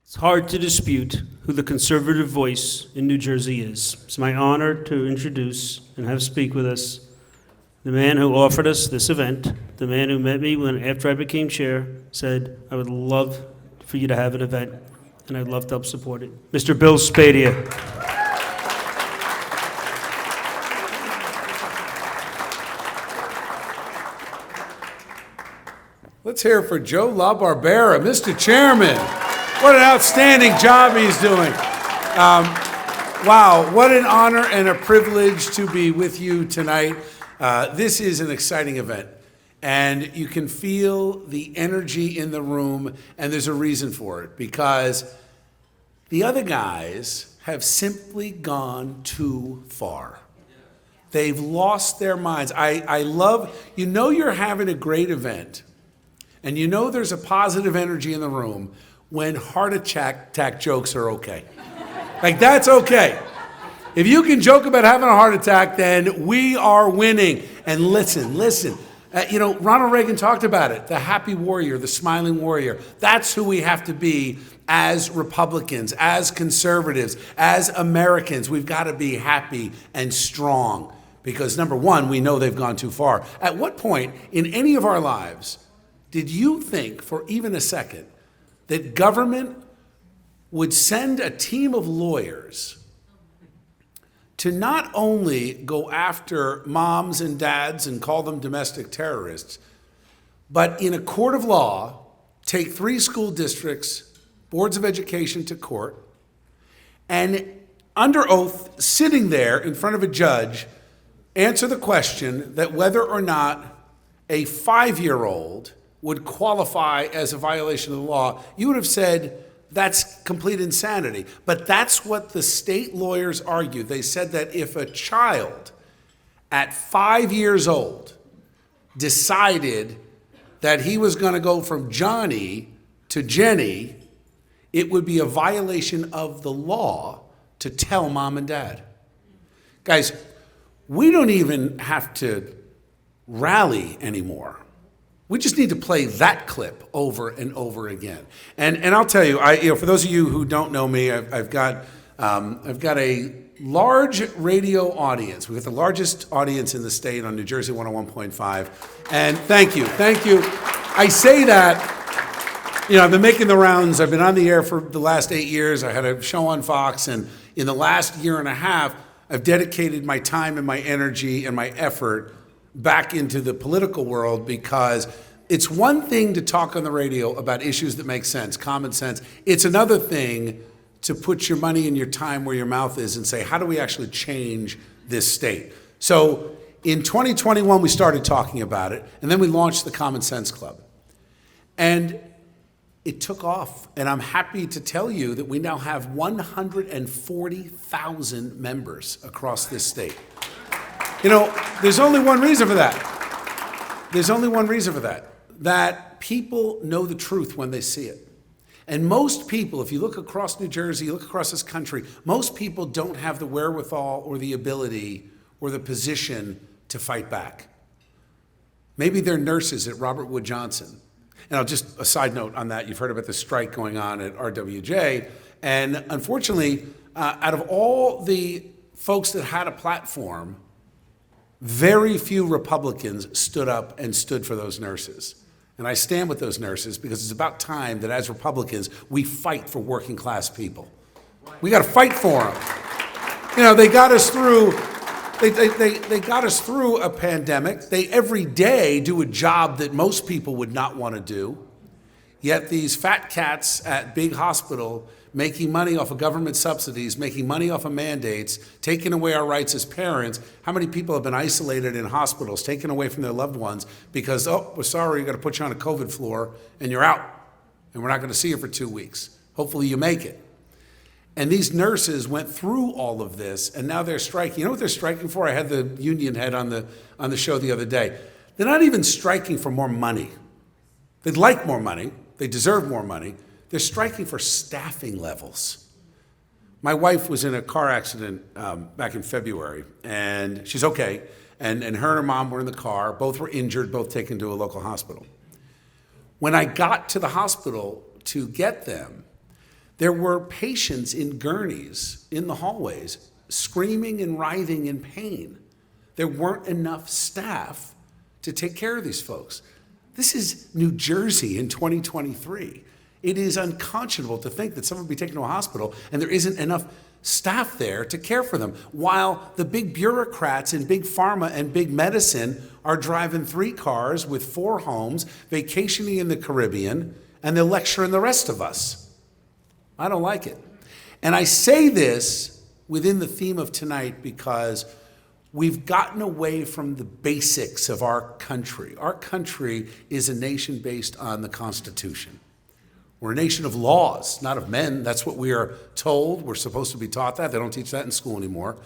It's hard to dispute who the conservative voice in New Jersey is. It's my honor to introduce and have speak with us the man who offered us this event, the man who met me when, after I became chair, said, I would love for you to have an event, and I'd love to help support it. Mr. Bill Spadea. Let's hear it for Joe LaBarbera, Mr. Chairman. What an outstanding job he's doing. Wow, what an honor and a privilege to be with you tonight. This is an exciting event, and you can feel the energy in the room, and there's a reason for it, because the other guys have simply gone too far. They've lost their minds. I love, you're having a great event, and there's a positive energy in the room when heart attack jokes are okay. Like, that's okay. If you can joke about having a heart attack, then we are winning. And listen. Ronald Reagan talked about it, the happy warrior, the smiling warrior. That's who we have to be as Republicans, as conservatives, as Americans. We've got to be happy and strong because, number one, we know they've gone too far. At what point in any of our lives did you think for even a second that government would send a team of lawyers to not only go after moms and dads and call them domestic terrorists, but in a court of law, take 3 school districts, boards of education to court, and under oath, sitting there in front of a judge, answer the question that whether or not a 5-year-old would qualify as a violation of the law, you would have said, that's complete insanity. But that's what the state lawyers argued. They said that if a child at 5 years old decided that he was going to go from Johnny to Jenny, it would be a violation of the law to tell mom and dad. Guys, we don't even have to rally anymore. We just need to play that clip over and over again. And I'll tell you, for those of you who don't know me, I've got a large radio audience. We've got the largest audience in the state on New Jersey 101.5. And thank you. I say that, I've been making the rounds. I've been on the air for the last 8 years. I had a show on Fox, and in the last year and a half, I've dedicated my time and my energy and my effort back into the political world, because it's one thing to talk on the radio about issues that make sense, common sense. It's another thing to put your money and your time where your mouth is and say, how do we actually change this state? So in 2021, we started talking about it, and then we launched the Common Sense Club. And it took off, and I'm happy to tell you that we now have 140,000 members across this state. There's only one reason for that. That people know the truth when they see it. And most people, if you look across New Jersey, you look across this country, most people don't have the wherewithal or the ability or the position to fight back. Maybe they're nurses at Robert Wood Johnson. And I'll just, a side note on that, you've heard about the strike going on at RWJ. And unfortunately, out of all the folks that had a platform, very few Republicans stood up and stood for those nurses. And I stand with those nurses because it's about time that as Republicans, we fight for working class people. We got to fight for them. They got us through, they got us through a pandemic. They every day do a job that most people would not want to do. Yet these fat cats at big hospital making money off of government subsidies, making money off of mandates, taking away our rights as parents. How many people have been isolated in hospitals, taken away from their loved ones because, we're sorry, we're going to put you on a COVID floor and you're out. And we're not going to see you for 2 weeks. Hopefully you make it. And these nurses went through all of this, and now they're striking. You know what they're striking for? I had the union head on the show the other day. They're not even striking for more money. They'd like more money. They deserve more money. They're striking for staffing levels. My wife was in a car accident back in February, and she's okay. And her and her mom were in the car. Both were injured, both taken to a local hospital. When I got to the hospital to get them, There were patients in gurneys in the hallways screaming and writhing in pain. There weren't enough staff to take care of these folks. This is New Jersey in 2023. It is unconscionable to think that someone would be taken to a hospital and there isn't enough staff there to care for them, while the big bureaucrats in big pharma and big medicine are driving 3 cars with 4 homes, vacationing in the Caribbean, and they're lecturing the rest of us. I don't like it. And I say this within the theme of tonight because we've gotten away from the basics of our country. Our country is a nation based on the Constitution. We're a nation of laws, not of men. That's what we are told. We're supposed to be taught that. They don't teach that in school anymore.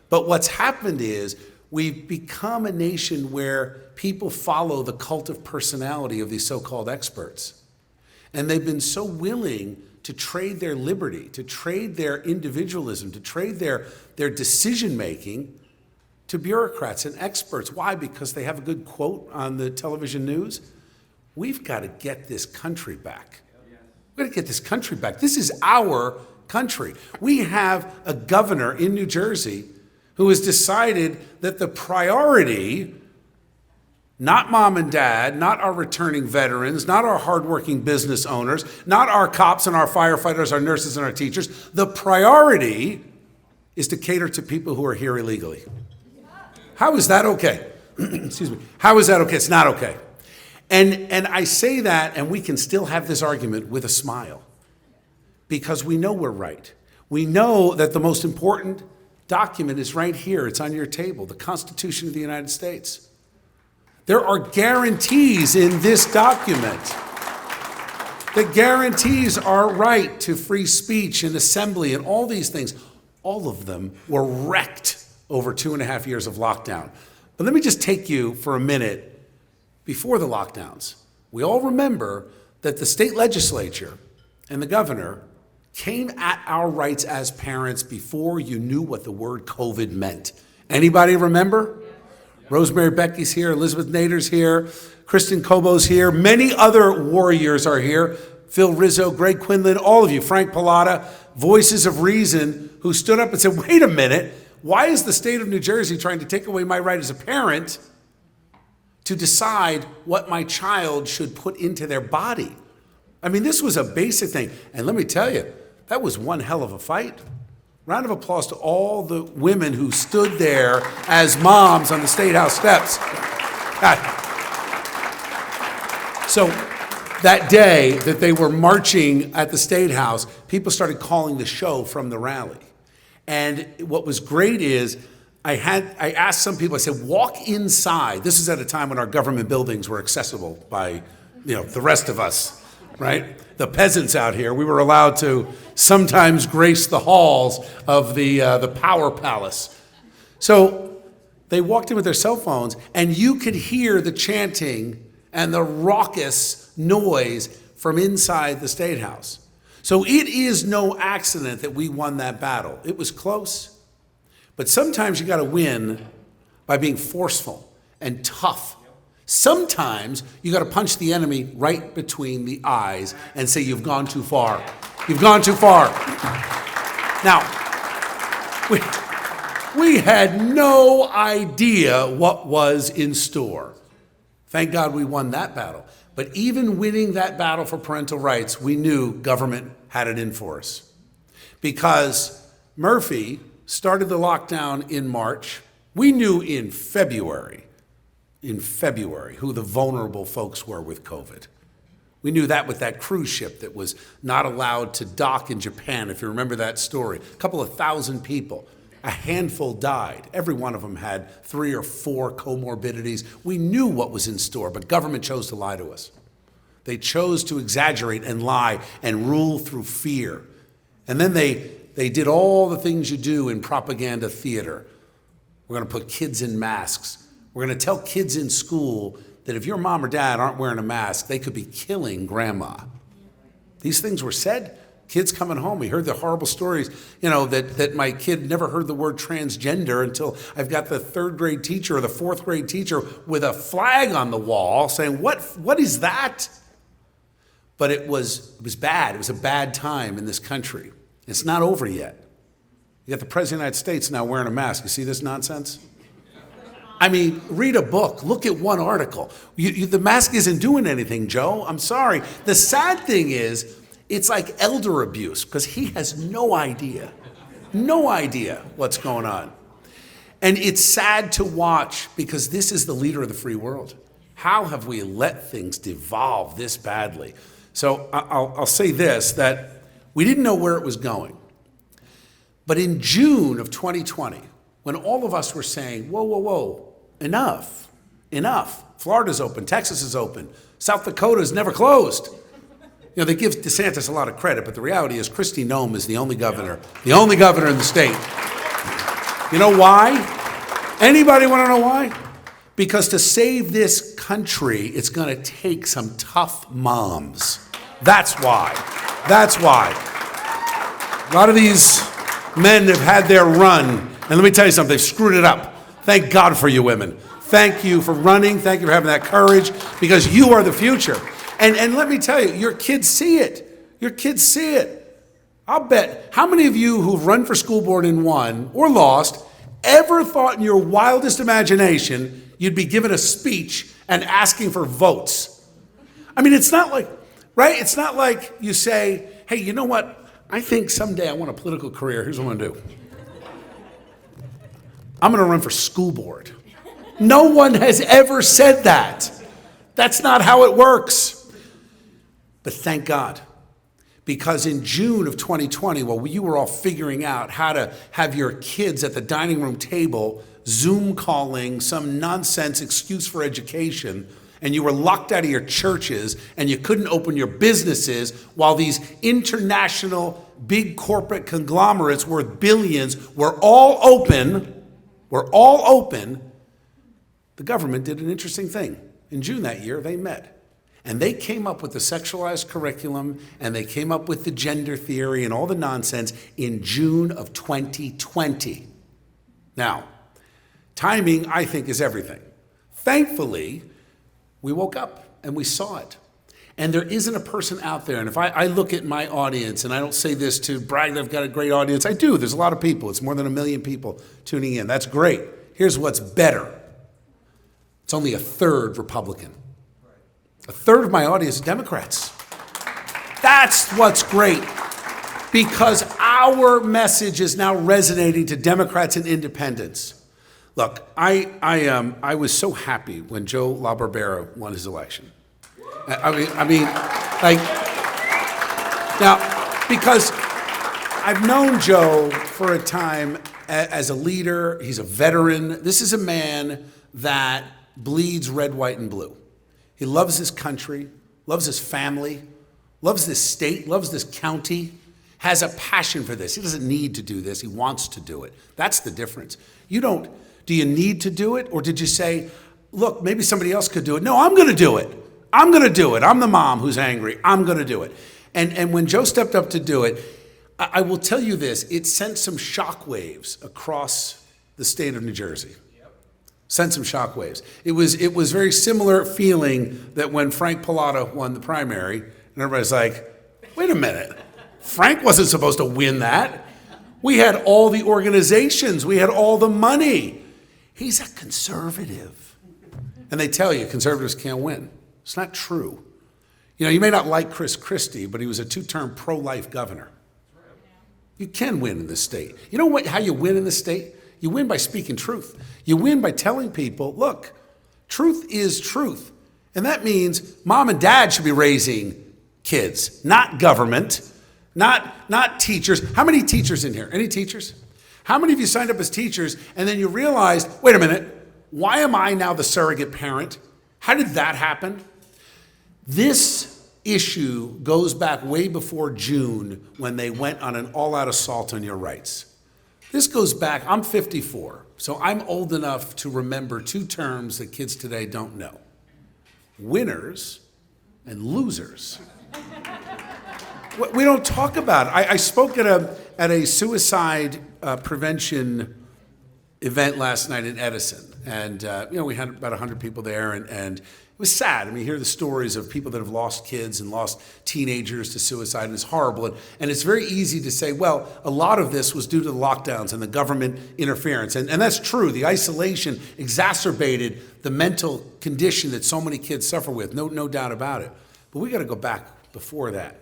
But what's happened is we've become a nation where people follow the cult of personality of these so-called experts. And they've been so willing to trade their liberty, to trade their individualism, to trade their decision-making to bureaucrats and experts. Why? Because they have a good quote on the television news. We've got to get this country back. We've got to get this country back. This is our country. We have a governor in New Jersey who has decided that the priority, not mom and dad, not our returning veterans, not our hardworking business owners, not our cops and our firefighters, our nurses and our teachers, the priority is to cater to people who are here illegally. How is that okay? Excuse me. How is that okay? It's not okay. And I say that, and we can still have this argument with a smile, because we know we're right. We know that the most important document is right here. It's on your table, the Constitution of the United States. There are guarantees in this document that guarantees our right to free speech and assembly and all these things. All of them were wrecked over 2.5 years of lockdown. But let me just take you for a minute before the lockdowns. We all remember that the state legislature and the governor came at our rights as parents before you knew what the word COVID meant. Anybody remember? Rosemary Becky's here, Elizabeth Nader's here, Kristen Cobo's here, many other warriors are here, Phil Rizzo, Greg Quinlan, all of you, Frank Pallotta, voices of reason, who stood up and said, wait a minute, why is the state of New Jersey trying to take away my right as a parent to decide what my child should put into their body? I mean, this was a basic thing. And let me tell you, that was one hell of a fight. Round of applause to all the women who stood there as moms on the State House steps. So that day that they were marching at the State House, people started calling the show from the rally. And what was great is I asked some people, I said, walk inside. This is at a time when our government buildings were accessible by, the rest of us, right? The peasants out here, we were allowed to sometimes grace the halls of the power palace. So they walked in with their cell phones, and you could hear the chanting and the raucous noise from inside the State House. So it is no accident that we won that battle. It was close. But sometimes you got to win by being forceful and tough. Sometimes you got to punch the enemy right between the eyes and say, you've gone too far. You've gone too far. Now, we had no idea what was in store. Thank God we won that battle. But even winning that battle for parental rights, we knew government had it in for us. Because Murphy started the lockdown in March. We knew in February, who the vulnerable folks were with COVID. We knew that with that cruise ship that was not allowed to dock in Japan, if you remember that story. A couple of thousand people, a handful died. Every one of them had 3 or 4 comorbidities. We knew what was in store, but government chose to lie to us. They chose to exaggerate and lie and rule through fear. And then they did all the things you do in propaganda theater. We're going to put kids in masks. We're going to tell kids in school that if your mom or dad aren't wearing a mask, they could be killing grandma. These things were said. Kids coming home, we heard the horrible stories, that my kid never heard the word transgender until I've got the 3rd grade teacher or the 4th grade teacher with a flag on the wall saying, what is that? But it was bad. It was a bad time in this country. It's not over yet. You got the President of the United States now wearing a mask. You see this nonsense? I mean, read a book. Look at one article. The mask isn't doing anything, Joe. I'm sorry. The sad thing is, it's like elder abuse because he has no idea what's going on. And it's sad to watch because this is the leader of the free world. How have we let things devolve this badly? So I'll say this, that we didn't know where it was going. But in June of 2020, when all of us were saying, whoa, whoa, whoa, enough. Florida's open, Texas is open, South Dakota's never closed. You know, they give DeSantis a lot of credit, but the reality is Kristi Noem is the only governor in the state. You know why? Anybody want to know why? Because to save this country, it's going to take some tough moms. That's why. A lot of these men have had their run, and let me tell you something, they've screwed it up. Thank God for you women. Thank you for running. Thank you for having that courage, because you are the future. And let me tell you, your kids see it. I'll bet, how many of you who've run for school board and won or lost ever thought in your wildest imagination you'd be given a speech and asking for votes? I mean, it's not like, right? It's not like you say, hey, you know what? I think someday I want a political career. Here's what I'm going to do. I'm going to run for school board. No one has ever said that. That's not how it works. But thank God. Because in June of 2020, while you were all figuring out how to have your kids at the dining room table, Zoom calling some nonsense excuse for education, and you were locked out of your churches, and you couldn't open your businesses while these international big corporate conglomerates worth billions were all open, the government did an interesting thing. In June that year, they met. And they came up with the sexualized curriculum, and they came up with the gender theory and all the nonsense in June of 2020. Now, timing, I think, is everything. Thankfully, we woke up and we saw it. And there isn't a person out there, and if I look at my audience, and I don't say this to brag that I've got a great audience, I do, there's a lot of people, it's more than 1 million people tuning in, that's great. Here's what's better. It's only a third Republican. A third of my audience is Democrats. That's what's great, because our message is now resonating to Democrats and independents. Look, I was so happy when Joe LaBarbera won his election. I mean, like, now, because I've known Joe for a time as a leader, he's a veteran. This is a man that bleeds red, white, and blue. He loves his country, loves his family, loves this state, loves this county, has a passion for this. He doesn't need to do this, he wants to do it. That's the difference. Do you need to do it? Or did you say, look, maybe somebody else could do it? No, I'm gonna do it. I'm the mom who's angry. I'm gonna do it. And when Joe stepped up to do it, I will tell you this, it sent some shockwaves across the state of New Jersey. Sent some shockwaves. It was very similar feeling that when Frank Pallotta won the primary, and everybody's like, wait a minute, Frank wasn't supposed to win that. We had all the organizations, we had all the money. He's a conservative. And they tell you conservatives can't win. It's not true. You know, you may not like Chris Christie, but he was a 2-term pro-life governor. You can win in this state. You know how you win in this state? You win by speaking truth. You win by telling people, look, truth is truth. And that means mom and dad should be raising kids, not government, not teachers. How many teachers in here? Any teachers? How many of you signed up as teachers and then you realized, wait a minute, why am I now the surrogate parent? How did that happen? This issue goes back way before June when they went on an all-out assault on your rights. This goes back, I'm 54, so I'm old enough to remember 2 terms that kids today don't know. Winners and losers. We don't talk about it. I spoke at a suicide prevention event last night in Edison, and we had about 100 people there, and was sad. I mean, you hear the stories of people that have lost kids and lost teenagers to suicide, and it's horrible. And it's very easy to say, well, a lot of this was due to the lockdowns and the government interference. And that's true. The isolation exacerbated the mental condition that so many kids suffer with, no doubt about it. But we got to go back before that.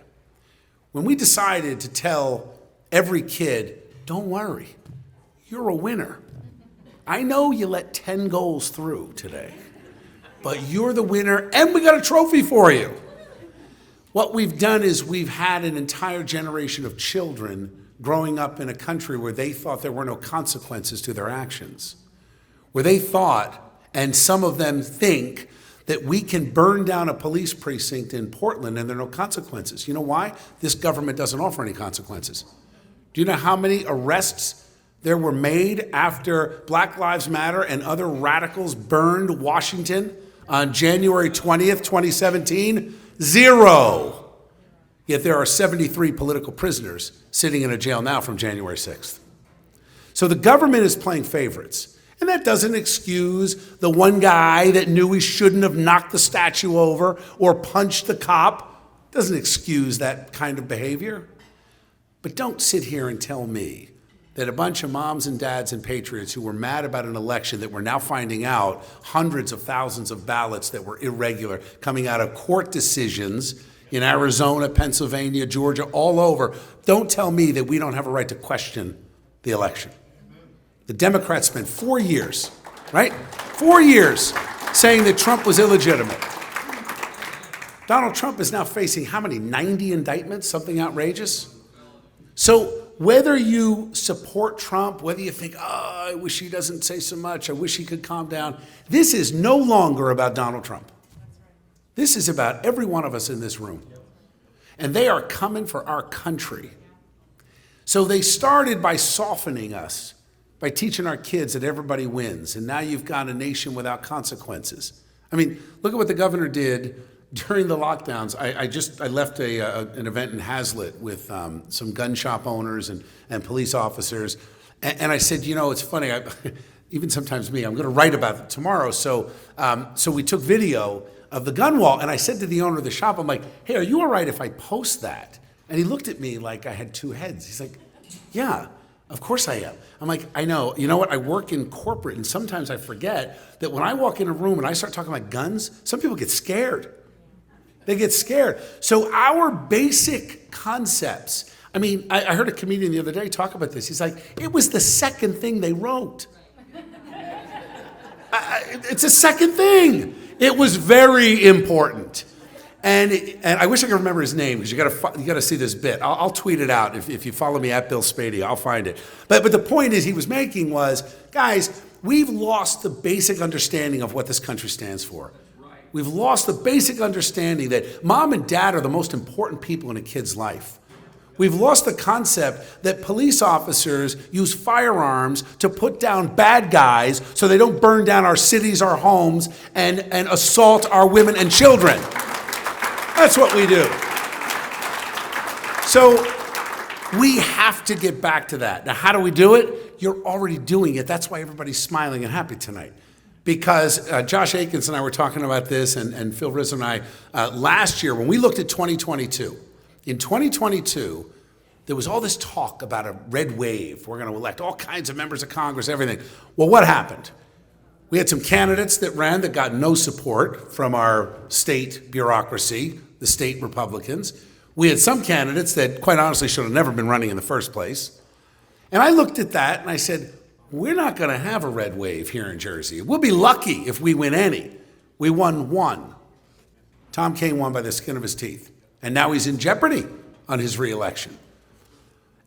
When we decided to tell every kid, don't worry, you're a winner. I know you let 10 goals through today, but you're the winner, and we got a trophy for you. What we've done is we've had an entire generation of children growing up in a country where they thought there were no consequences to their actions, where they thought, and some of them think, that we can burn down a police precinct in Portland and there are no consequences. You know why? This government doesn't offer any consequences. Do you know how many arrests there were made after Black Lives Matter and other radicals burned Washington on January 20th, 2017? 0. Yet there are 73 political prisoners sitting in a jail now from January 6th. So the government is playing favorites. And that doesn't excuse the one guy that knew he shouldn't have knocked the statue over or punched the cop. Doesn't excuse that kind of behavior. But don't sit here and tell me that a bunch of moms and dads and patriots who were mad about an election that we're now finding out hundreds of thousands of ballots that were irregular coming out of court decisions in Arizona, Pennsylvania, Georgia, all over. Don't tell me that we don't have a right to question the election. The Democrats spent 4 years, right? 4 years saying that Trump was illegitimate. Donald Trump is now facing how many? 90 indictments, something outrageous? So whether you support Trump, whether you think, oh, I wish he doesn't say so much, I wish he could calm down, this is no longer about Donald Trump. This is about every one of us in this room. And they are coming for our country. So they started by softening us, by teaching our kids that everybody wins, and now you've got a nation without consequences. I mean, look at what the governor did during the lockdowns. I left an event in Hazlitt with some gun shop owners and police officers, and I said, you know, it's funny, even sometimes I'm going to write about it tomorrow, so we took video of the gun wall, and I said to the owner of the shop, I'm like, hey, are you all right if I post that? And he looked at me like I had two heads. He's like, yeah. Of course I am. I'm like, I know. You know what? I work in corporate, and sometimes I forget that when I walk in a room and I start talking about guns, some people get scared. They get scared. So our basic concepts, I mean, I heard a comedian the other day talk about this. He's like, it was the second thing they wrote. It's a second thing. It was very important. And I wish I could remember his name, because you got to see this bit. I'll tweet it out if you follow me at Bill Spadea. I'll find it. But the point is he was making was, guys, we've lost the basic understanding of what this country stands for. We've lost the basic understanding that mom and dad are the most important people in a kid's life. We've lost the concept that police officers use firearms to put down bad guys so they don't burn down our cities, our homes, and assault our women and children. That's what we do. So we have to get back to that. Now, how do we do it? You're already doing it. That's why everybody's smiling and happy tonight. Because Josh Akins and I were talking about this, and Phil Rizzo and I, last year when we looked at 2022, in 2022, there was all this talk about a red wave. We're going to elect all kinds of members of Congress, everything. Well, what happened? We had some candidates that ran that got no support from our state bureaucracy, the state Republicans. We had some candidates that, quite honestly, should have never been running in the first place. And I looked at that and I said, we're not going to have a red wave here in Jersey. We'll be lucky if we win any. We won one. Tom Kean won by the skin of his teeth. And now he's in jeopardy on his reelection.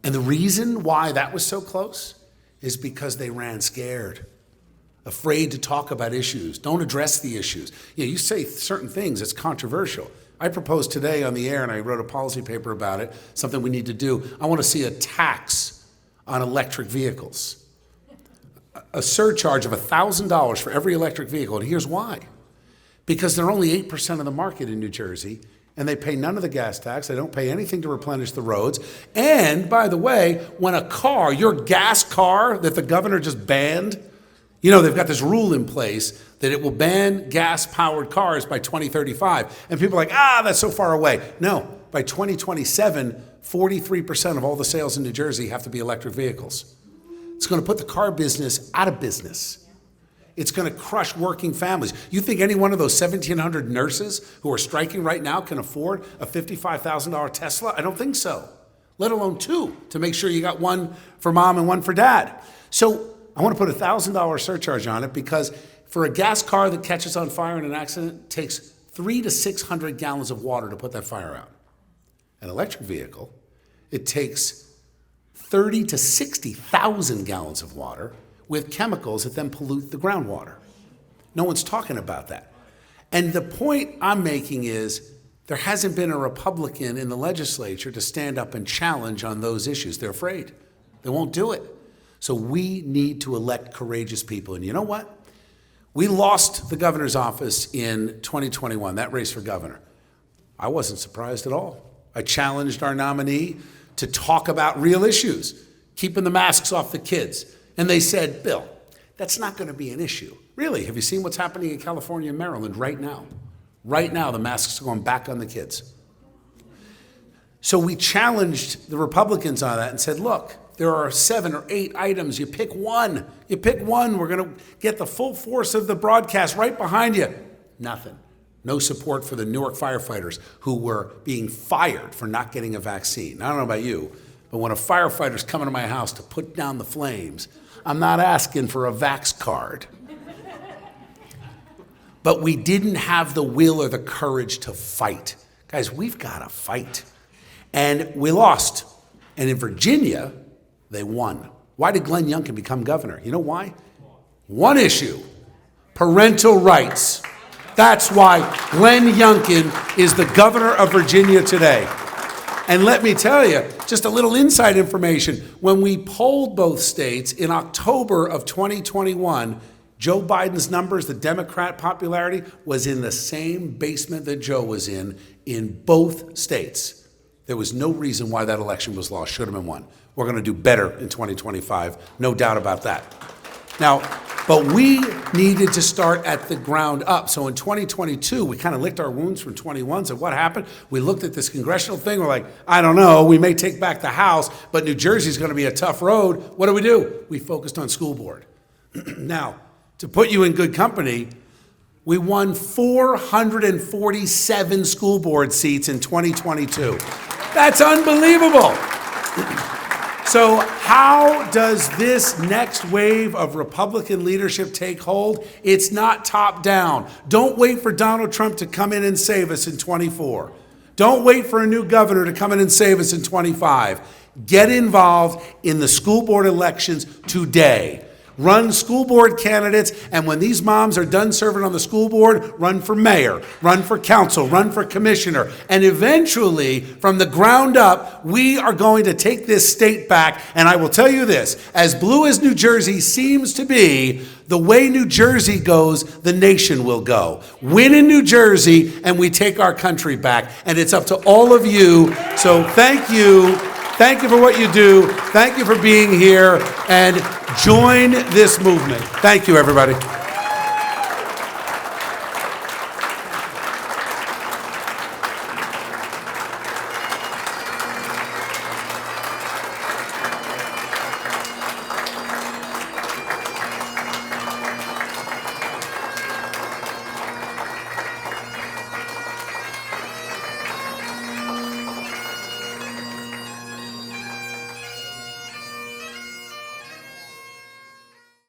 And the reason why that was so close is because they ran scared, afraid to talk about issues, don't address the issues. You know, you say certain things, it's controversial. I proposed today on the air, and I wrote a policy paper about it, something we need to do. I want to see a tax on electric vehicles, a surcharge of $1,000 for every electric vehicle, and here's why. Because they're only 8% of the market in New Jersey, and they pay none of the gas tax. They don't pay anything to replenish the roads. And by the way, when a car, your gas car that the governor just banned, You know, they've got this rule in place that it will ban gas-powered cars by 2035. And people are like, that's so far away. No, by 2027, 43% of all the sales in New Jersey have to be electric vehicles. It's going to put the car business out of business. It's going to crush working families. You think any one of those 1,700 nurses who are striking right now can afford a $55,000 Tesla? I don't think so, let alone two, to make sure you got one for mom and one for dad. So I want to put a $1,000 surcharge on it because for a gas car that catches on fire in an accident, it takes 300 to 600 gallons of water to put that fire out. An electric vehicle, it takes 30 to 60,000 gallons of water with chemicals that then pollute the groundwater. No one's talking about that. And the point I'm making is there hasn't been a Republican in the legislature to stand up and challenge on those issues. They're afraid. They won't do it. So we need to elect courageous people. And you know what? We lost the governor's office in 2021, that race for governor. I wasn't surprised at all. I challenged our nominee to talk about real issues, keeping the masks off the kids. And they said, Bill, that's not going to be an issue. Really, have you seen what's happening in California and Maryland right now? Right now, the masks are going back on the kids. So we challenged the Republicans on that and said, look, there are 7 or 8 items. You pick one. You pick one. We're going to get the full force of the broadcast right behind you. Nothing. No support for the Newark firefighters who were being fired for not getting a vaccine. I don't know about you, but when a firefighter's coming to my house to put down the flames, I'm not asking for a vax card. But we didn't have the will or the courage to fight. Guys, we've got to fight. And we lost. And in Virginia, they won. Why did Glenn Youngkin become governor? You know why? One issue, parental rights. That's why Glenn Youngkin is the governor of Virginia today. And let me tell you, just a little inside information, when we polled both states in October of 2021, Joe Biden's numbers, the Democrat popularity, was in the same basement that Joe was in both states. There was no reason why that election was lost, should have been won. We're going to do better in 2025, no doubt about that. Now, but we needed to start at the ground up. So in 2022, we kind of licked our wounds from 21. So what happened? We looked at this congressional thing. We're like, I don't know. We may take back the House, but New Jersey's going to be a tough road. What do? We focused on school board. Now, to put you in good company, we won 447 school board seats in 2022. That's unbelievable. So how does this next wave of Republican leadership take hold? It's not top down. Don't wait for Donald Trump to come in and save us in 24. Don't wait for a new governor to come in and save us in 25. Get involved in the school board elections today. Run school board candidates, and when these moms are done serving on the school board, run for mayor, run for council, run for commissioner. And eventually, from the ground up, we are going to take this state back. And I will tell you this, as blue as New Jersey seems to be, the way New Jersey goes, the nation will go. Win in New Jersey, and we take our country back. And it's up to all of you. So thank you. Thank you for what you do. Thank you for being here. And join this movement. Thank you, everybody.